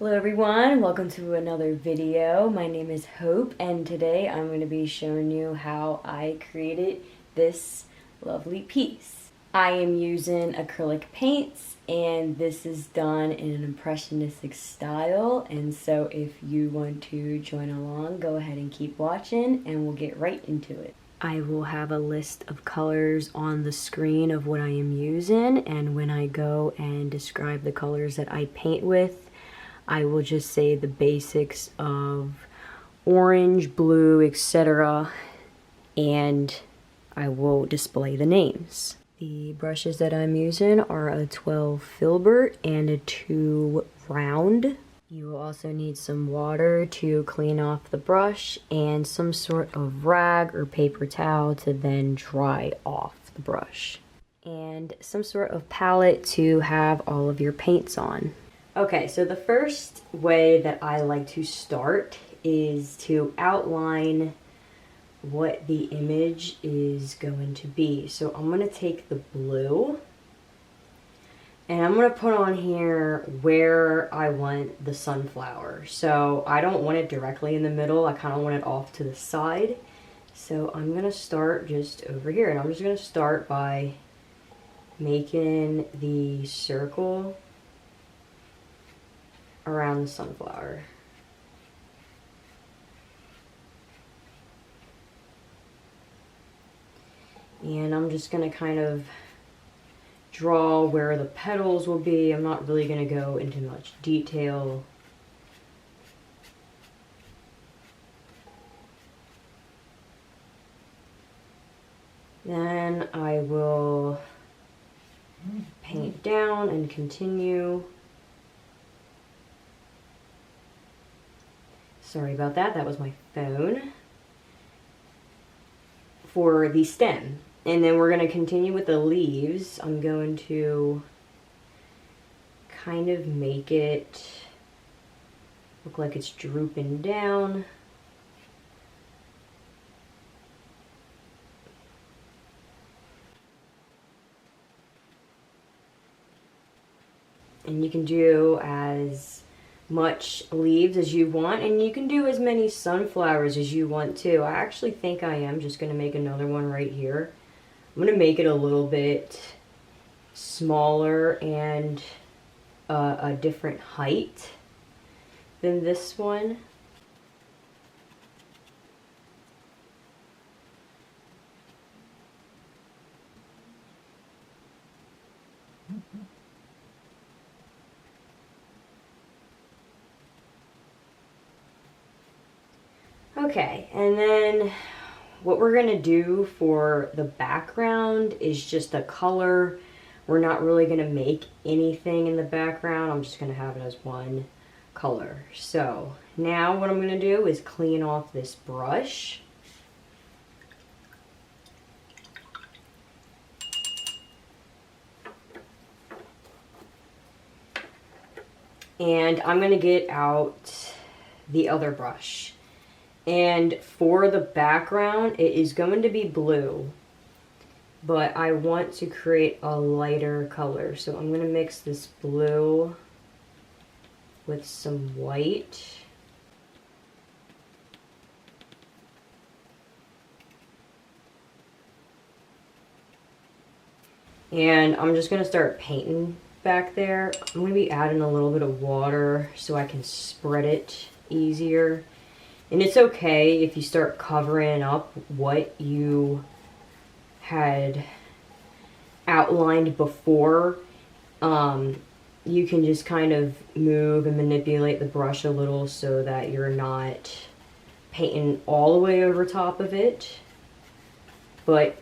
Hello everyone, welcome to another video. My name is Hope and today I'm going to be showing you how I created this lovely piece. I am using acrylic paints and this is done in an impressionistic style, and so if you want to join along, go ahead and keep watching and we'll get right into it. I will have a list of colors on the screen of what I am using, and when I go and describe the colors that I paint with, I will just say the basics of orange, blue, etc. and I will display the names. The brushes that I'm using are a 12 filbert and a 2 round. You will also need some water to clean off the brush and some sort of rag or paper towel to then dry off the brush. And some sort of palette to have all of your paints on. Okay, so the first way that I like to start is to outline what the image is going to be. So I'm going to take the blue and I'm going to put on here where I want the sunflower. So I don't want it directly in the middle, I kind of want it off to the side. So I'm going to start just over here, and I'm just going to start by making the circle around the sunflower. And I'm just going to kind of draw where the petals will be. I'm not really going to go into much detail. Then I will paint down and continue. Sorry about that, that was my phone. For the stem. And then we're going to continue with the leaves. I'm going to kind of make it look like it's drooping down. And you can do as much leaves as you want, and you can do as many sunflowers as you want too. I actually think I am just going to make another one right here. I'm going to make it a little bit smaller and a different height than this one. Okay, and then what we're going to do for the background is just a color. We're not really going to make anything in the background. I'm just going to have it as one color. So now what I'm going to do is clean off this brush. And I'm going to get out the other brush. And for the background, it is going to be blue, but I want to create a lighter color. So I'm going to mix this blue with some white. And I'm just going to start painting back there. I'm going to be adding a little bit of water so I can spread it easier. And it's okay if you start covering up what you had outlined before. You can just kind of move and manipulate the brush a little so that you're not painting all the way over top of it. But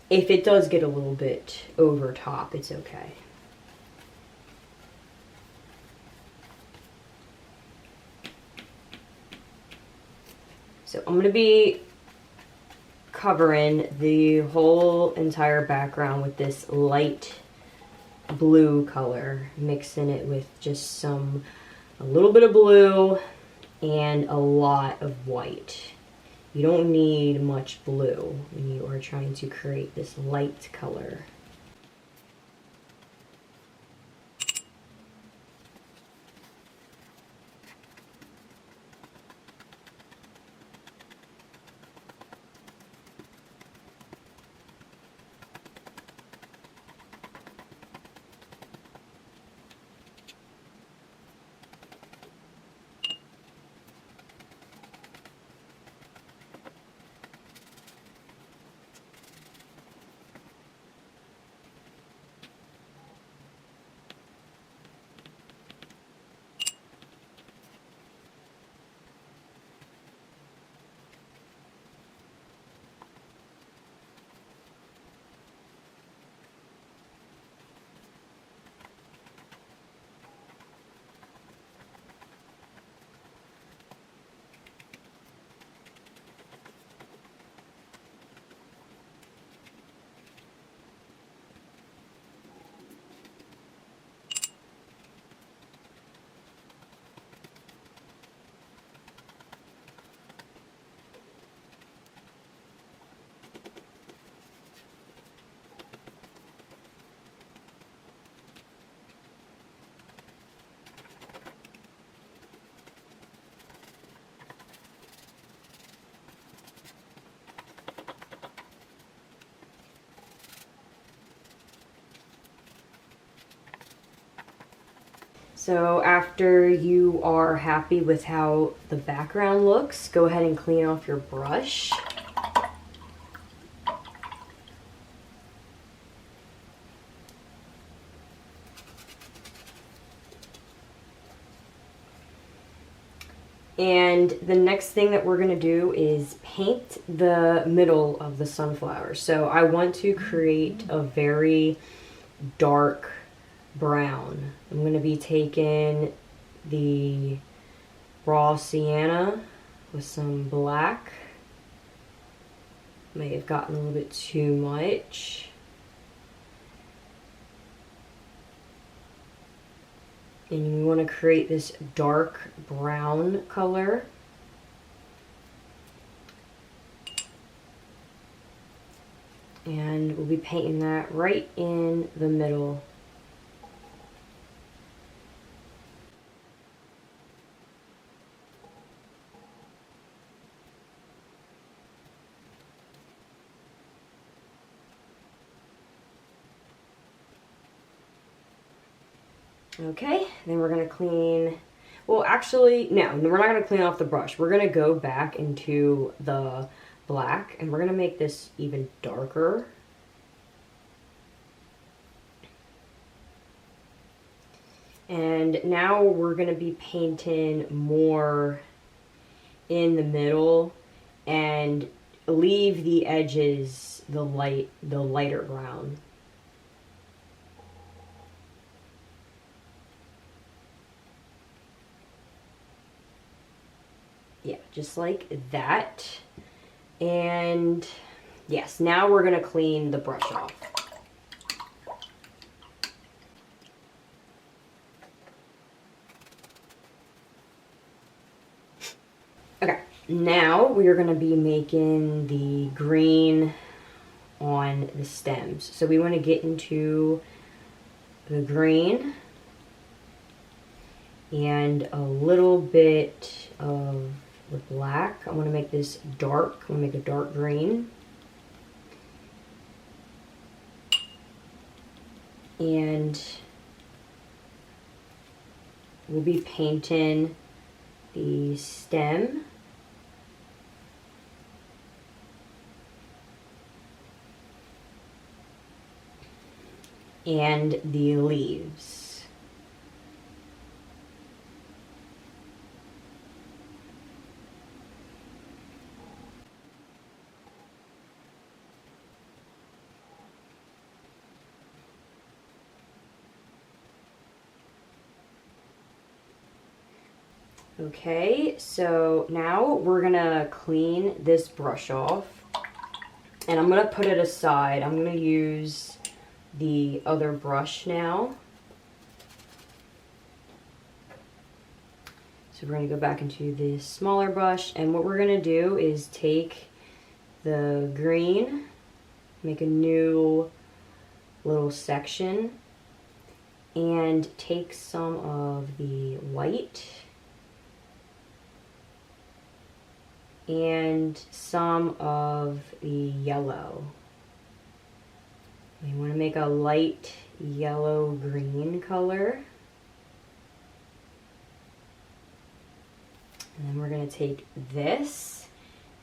if it does get a little bit over top, it's okay. So I'm going to be covering the whole entire background with this light blue color, mixing it with just a little bit of blue and a lot of white. You don't need much blue when you are trying to create this light color. So after you are happy with how the background looks, go ahead and clean off your brush. And the next thing that we're going to do is paint the middle of the sunflower. So I want to create a very dark brown. I'm going to be taking the raw sienna with some black. May have gotten a little bit too much. And you want to create this dark brown color. And we'll be painting that right in the middle. Okay, then we're going to clean, well actually, no, we're not going to clean off the brush. We're going to go back into the black and we're going to make this even darker. And now we're going to be painting more in the middle and leave the edges the lighter brown. Yeah, just like that. And yes, now we're going to clean the brush off. Okay, now we are going to be making the green on the stems. So we want to get into the green and a little bit of the black. I want to make this dark. I want to make a dark green. And we'll be painting the stem. And the leaves. Okay, so now we're gonna clean this brush off and I'm gonna put it aside. I'm gonna use the other brush now. So we're gonna go back into the smaller brush and what we're gonna do is take the green, make a new little section and take some of the white and some of the yellow. We want to make a light yellow-green color. And then we're going to take this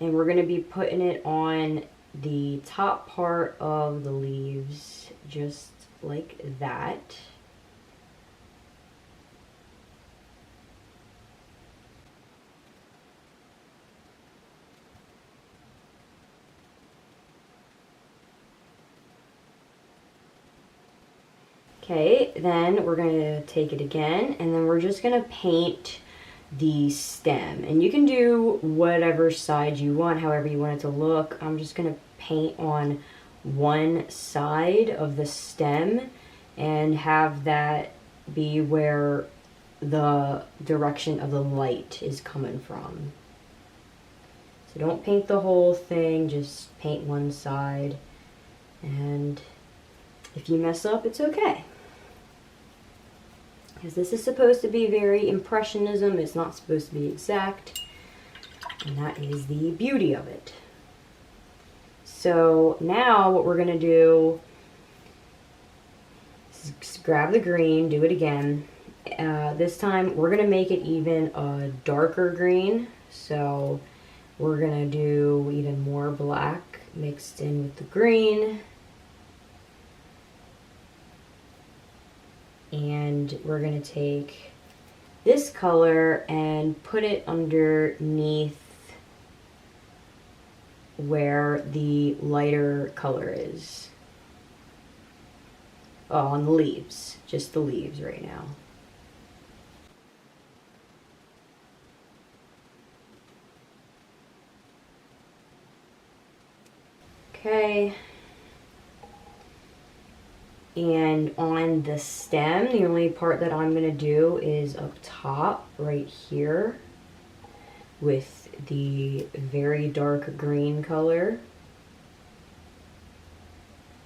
and we're going to be putting it on the top part of the leaves, just like that. Okay, then we're going to take it again, and then we're just going to paint the stem. And you can do whatever side you want, however you want it to look. I'm just going to paint on one side of the stem and have that be where the direction of the light is coming from. So don't paint the whole thing, just paint one side. And if you mess up, it's okay. Because this is supposed to be very impressionism, it's not supposed to be exact. And that is the beauty of it. So now what we're going to do is grab the green, do it again, This time we're gonna make it even a darker green, so we're gonna do even more black mixed in with the green. And we're gonna take this color and put it underneath where the lighter color is. Oh, on the leaves, just the leaves right now. Okay. And on the stem, the only part that I'm going to do is up top right here with the very dark green color.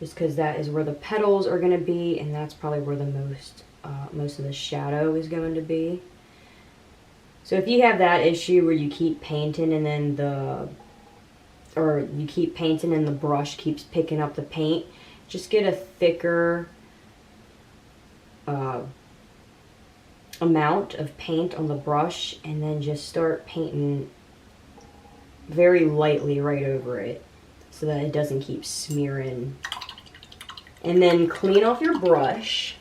Just because that is where the petals are going to be, and that's probably where the most of the shadow is going to be. So if you have that issue where you keep painting and then the brush keeps picking up the paint, just get a thicker amount of paint on the brush and then just start painting very lightly right over it so that it doesn't keep smearing. And then clean off your brush.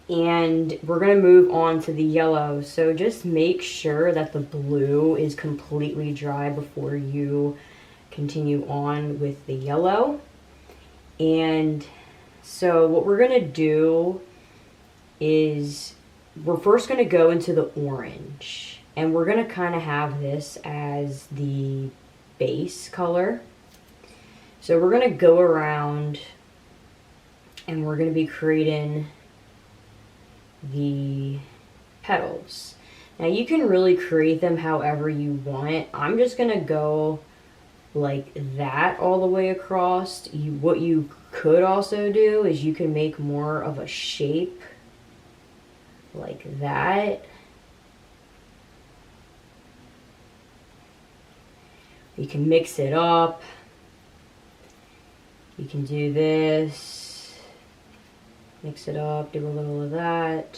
And we're going to move on to the yellow. So just make sure that the blue is completely dry before you continue on with the yellow. And so what we're going to do is we're first going to go into the orange. And we're going to kind of have this as the base color. So we're going to go around and we're going to be creating the petals. Now you can really create them however you want. I'm just going to go like that all the way across. What you could also do is you can make more of a shape like that. You can mix it up. You can do this, mix it up, do a little of that.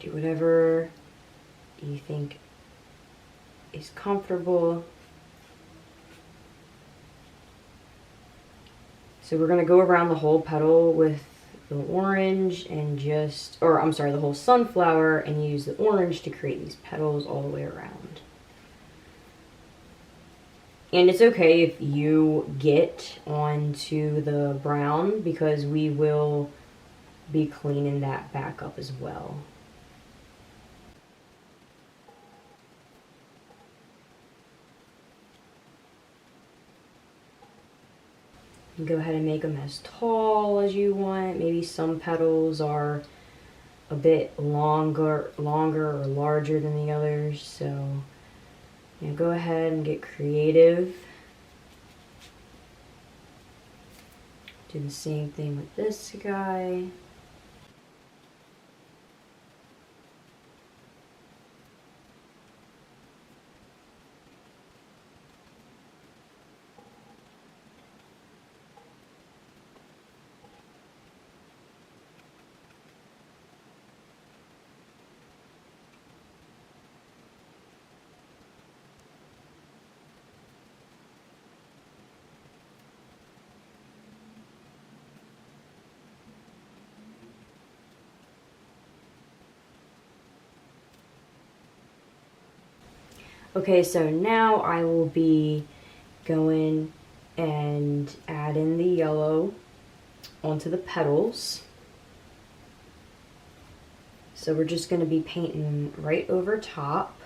Do whatever you think is comfortable. So we're going to go around the whole petal with the orange and the whole sunflower, and use the orange to create these petals all the way around. And it's okay if you get onto the brown because we will be cleaning that back up as well. You go ahead and make them as tall as you want. Maybe some petals are a bit longer or larger than the others, so go ahead and get creative. Do the same thing with this guy. Okay, so now I will be going and adding the yellow onto the petals. So we're just going to be painting right over top.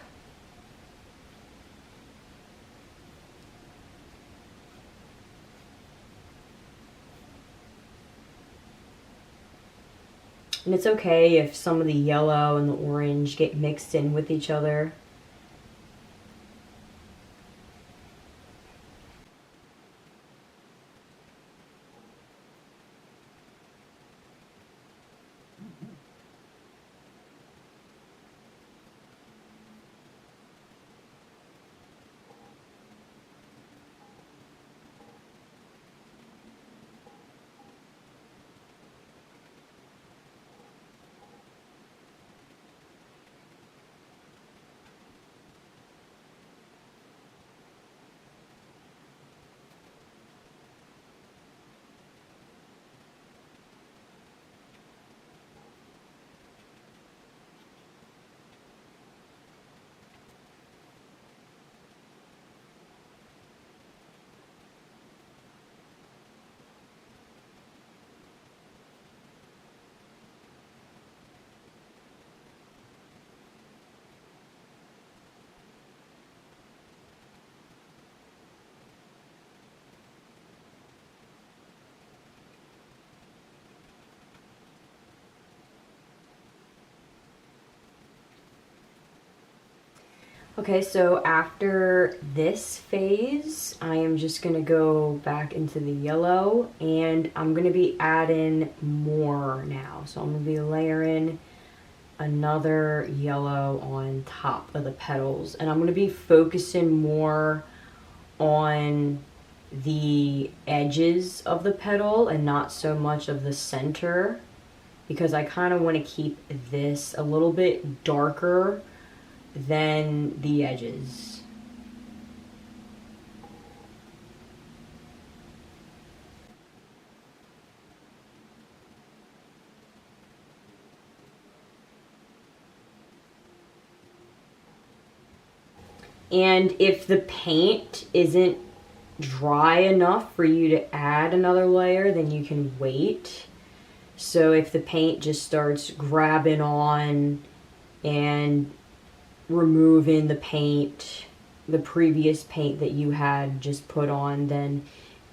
And it's okay if some of the yellow and the orange get mixed in with each other. Okay, so after this phase, I am just going to go back into the yellow, and I'm going to be adding more now. So I'm going to be layering another yellow on top of the petals, and I'm going to be focusing more on the edges of the petal and not so much of the center, because I kind of want to keep this a little bit darker than the edges. And if the paint isn't dry enough for you to add another layer, then you can wait. So if the paint just starts grabbing on and removing the paint, the previous paint that you had just put on, then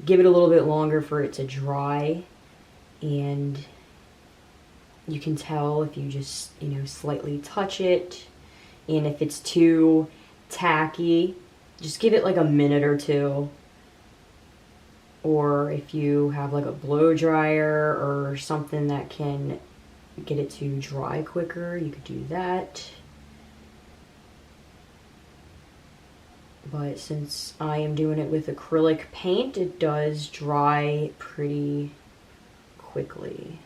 give it a little bit longer for it to dry. And you can tell if you just, slightly touch it. And if it's too tacky, just give it like a minute or two. Or if you have like a blow dryer or something that can get it to dry quicker, you could do that. But since I am doing it with acrylic paint, it does dry pretty quickly.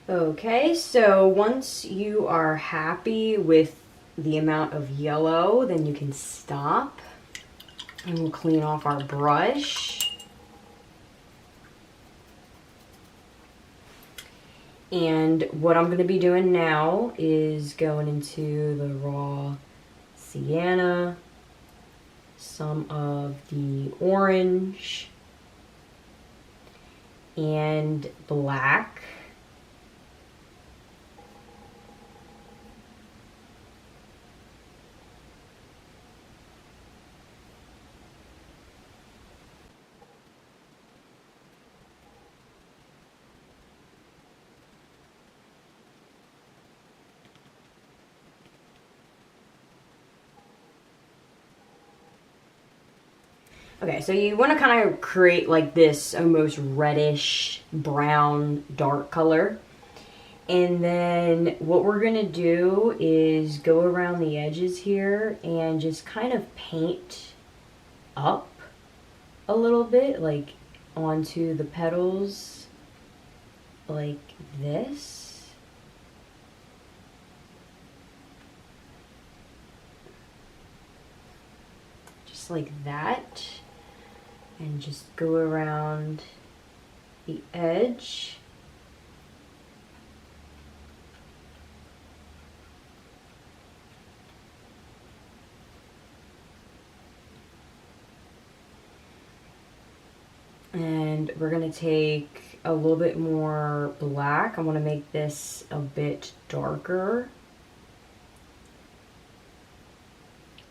Okay, so once you are happy with the amount of yellow, then you can stop. And we'll clean off our brush. And what I'm going to be doing now is going into the raw sienna, some of the orange, and black. Okay, so you want to kind of create like this almost reddish brown dark color. And then what we're going to do is go around the edges here and just kind of paint up a little bit, like onto the petals, like this. Just like that. And just go around the edge. And we're going to take a little bit more black. I want to make this a bit darker.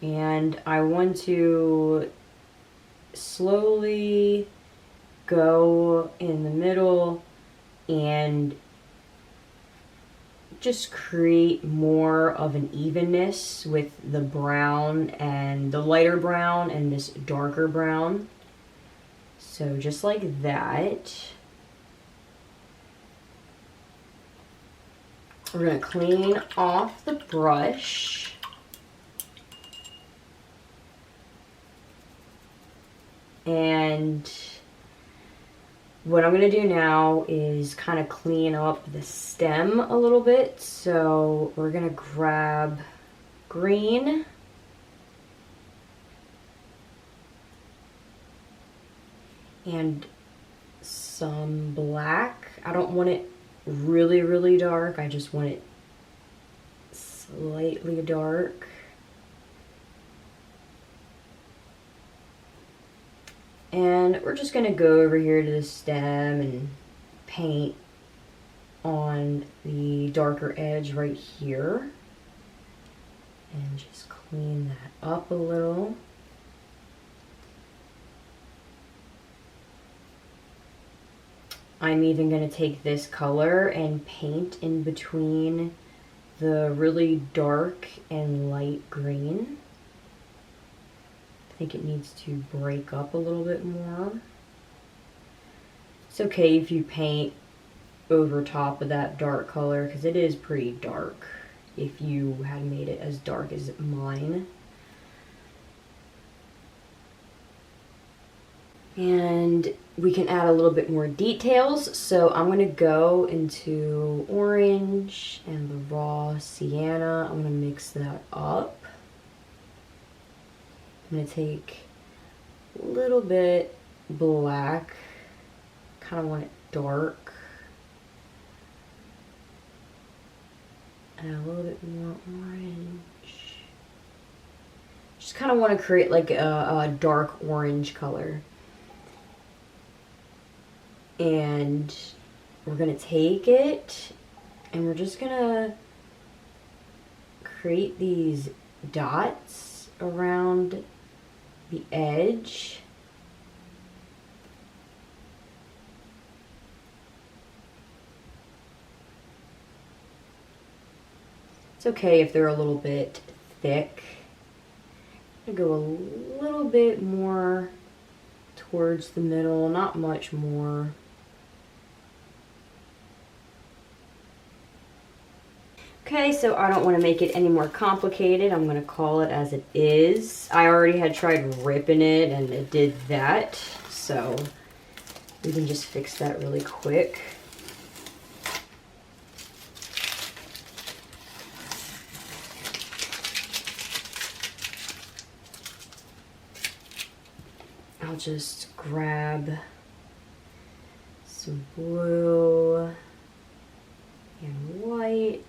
And I want to slowly go in the middle and just create more of an evenness with the brown and the lighter brown and this darker brown. So just like that. We're going to clean off the brush. And what I'm going to do now is kind of clean up the stem a little bit. So we're going to grab green. And some black. I don't want it really, really dark. I just want it slightly dark. And we're just going to go over here to the stem and paint on the darker edge right here. And just clean that up a little. I'm even going to take this color and paint in between the really dark and light green. I think it needs to break up a little bit more. It's okay if you paint over top of that dark color because it is pretty dark if you had made it as dark as mine. And we can add a little bit more details. So I'm going to go into orange and the raw sienna. I'm going to mix that up. I'm going to take a little bit black. Kind of want it dark. And a little bit more orange. Just kind of want to create like a dark orange color. And we're going to take it and we're just going to create these dots around the edge. It's okay if they're a little bit thick. I'm going to go a little bit more towards the middle, not much more. Okay, so I don't want to make it any more complicated. I'm going to call it as it is. I already had tried ripping it and it did that, so we can just fix that really quick. I'll just grab some blue and white.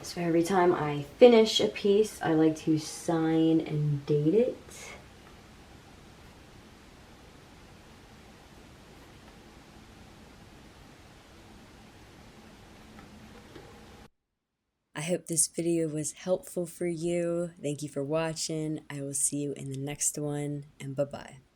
So every time I finish a piece, I like to sign and date it. I hope this video was helpful for you. Thank you for watching. I will see you in the next one, and bye-bye.